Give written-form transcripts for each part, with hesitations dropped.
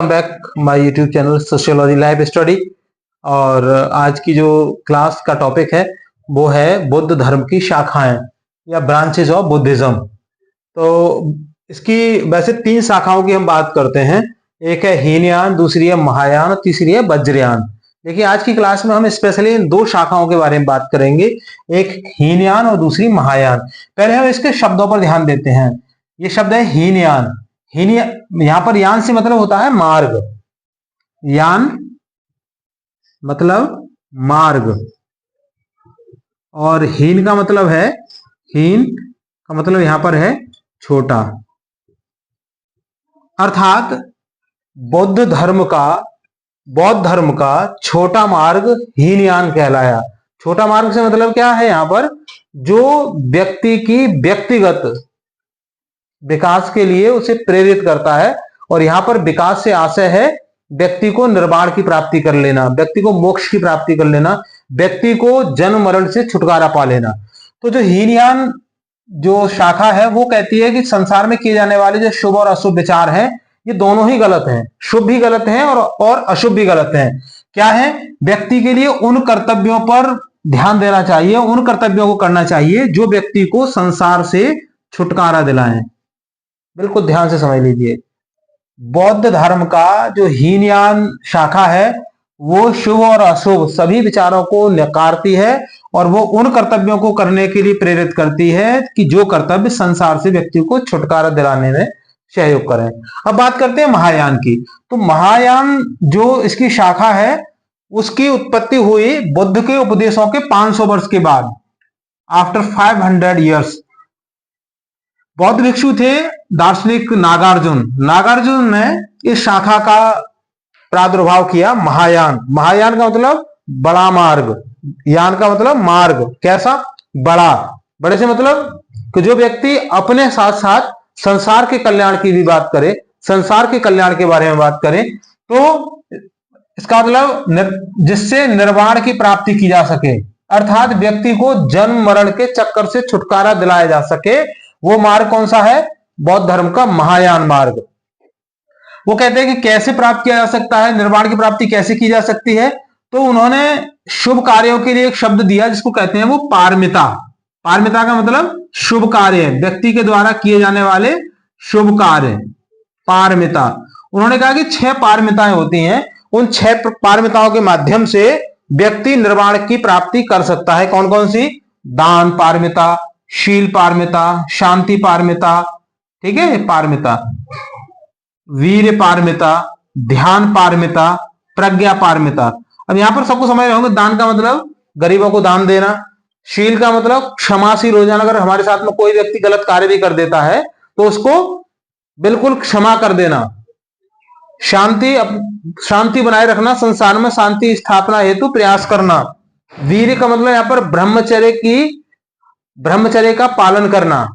Back my YouTube channel sociology life study. और आज की जो क्लास का टॉपिक है वो है बुद्ध धर्म की शाखाएं या ब्रांचेस ऑफ बुद्धिज्म। तो इसकी वैसे तीन शाखाओं की हम बात करते हैं, एक है हीनयान, दूसरी है महायान और तीसरी है वज्रयान। देखिए आज की क्लास में हम स्पेशली इन दो शाखाओं के बारे में बात करेंगे, एक हीनयान और दूसरी महायान। पहले हम इसके शब्दों पर ध्यान देते हैं। ये शब्द है हीनयान। यहां पर यान से मतलब होता है मार्ग, यान मतलब मार्ग, और हीन का मतलब है, हीन का मतलब यहां पर है छोटा। अर्थात बौद्ध धर्म का छोटा मार्ग हीनयान कहलाया। छोटा मार्ग से मतलब क्या है, यहां पर जो व्यक्ति की व्यक्तिगत विकास के लिए उसे प्रेरित करता है, और यहां पर विकास से आशय है व्यक्ति को निर्वाण की प्राप्ति कर लेना, व्यक्ति को मोक्ष की प्राप्ति कर लेना, व्यक्ति को जन्म मरण से छुटकारा पा लेना। तो जो हीनयान जो शाखा है वो कहती है कि संसार में किए जाने वाले जो शुभ और अशुभ विचार हैं ये दोनों ही गलत हैं, शुभ भी गलत हैं और अशुभ भी गलत हैं। क्या है, व्यक्ति के लिए उन कर्तव्यों पर ध्यान देना चाहिए, उन कर्तव्यों को करना चाहिए जो व्यक्ति को संसार से छुटकारा दिलाएं। बिल्कुल ध्यान से समझ लीजिए, बौद्ध धर्म का जो हीनयान शाखा है वो शुभ और अशुभ सभी विचारों को नकारती है, और वो उन कर्तव्यों को करने के लिए प्रेरित करती है कि जो कर्तव्य संसार से व्यक्ति को छुटकारा दिलाने में सहयोग करें। अब बात करते हैं महायान की। तो महायान जो इसकी शाखा है उसकी उत्पत्ति हुई बुद्ध के उपदेशों के 500 वर्ष के बाद, आफ्टर 500 ईयर्स। बौद्ध भिक्षु थे दार्शनिक नागार्जुन ने इस शाखा का प्रादुर्भाव किया, महायान। महायान का मतलब बड़ा मार्ग, यान का मतलब मार्ग, कैसा, बड़ा। बड़े से मतलब कि जो व्यक्ति अपने साथ साथ संसार के कल्याण की भी बात करे, संसार के कल्याण के बारे में बात करें, तो इसका मतलब जिससे निर्वाण की प्राप्ति की जा सके, अर्थात व्यक्ति को जन्म मरण के चक्कर से छुटकारा दिलाया जा सके। वो मार्ग कौन सा है, बौद्ध धर्म का महायान मार्ग। वो कहते हैं कि कैसे प्राप्त किया जा सकता है, निर्वाण की प्राप्ति कैसे की जा सकती है। तो उन्होंने शुभ कार्यों के लिए एक शब्द दिया जिसको कहते हैं वो पारमिता। पारमिता का मतलब शुभ कार्य, व्यक्ति के द्वारा किए जाने वाले शुभ कार्य, पारमिता। उन्होंने कहा कि 6 पारमिताएं होती हैं, उन 6 पारमिताओं के माध्यम से व्यक्ति निर्वाण की प्राप्ति कर सकता है। कौन कौन सी, दान पारमिता, शील पारमिता, शांति पारमिता, ठीक है, पारमिता, वीर पारमिता, ध्यान पारमिता, प्रज्ञा पारमिता। अब यहां पर सबको समझ रहे होंगे, दान का मतलब गरीबों को दान देना, शील का मतलब क्षमाशील हो जाना, अगर हमारे साथ में कोई व्यक्ति गलत कार्य भी कर देता है तो उसको बिल्कुल क्षमा कर देना, शांति बनाए रखना, संसार में शांति स्थापना हेतु प्रयास करना। वीर का मतलब यहां पर ब्रह्मचर्य का पालन करना।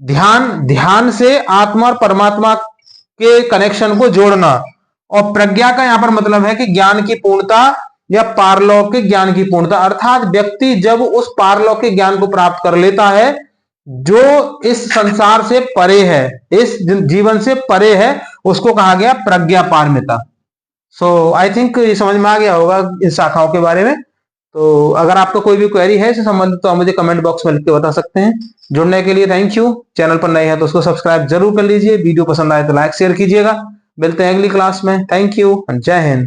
ध्यान से आत्मा और परमात्मा के कनेक्शन को जोड़ना। और प्रज्ञा का यहां पर मतलब है कि ज्ञान की पूर्णता या पारलौकिक ज्ञान की पूर्णता, अर्थात व्यक्ति जब उस पारलौकिक ज्ञान को प्राप्त कर लेता है जो इस संसार से परे है, इस जीवन से परे है, उसको कहा गया प्रज्ञा पारमिता। सो आई थिंक ये समझ में आ गया होगा इस शाखाओं के बारे में। तो अगर आपका कोई भी क्वेरी है इससे संबंधित तो आप मुझे कमेंट बॉक्स में लिख के बता सकते हैं। जुड़ने के लिए थैंक यू। चैनल पर नए हैं तो उसको सब्सक्राइब जरूर कर लीजिए। वीडियो पसंद आए तो लाइक शेयर कीजिएगा। मिलते हैं अगली क्लास में। थैंक यू, जय हिंद।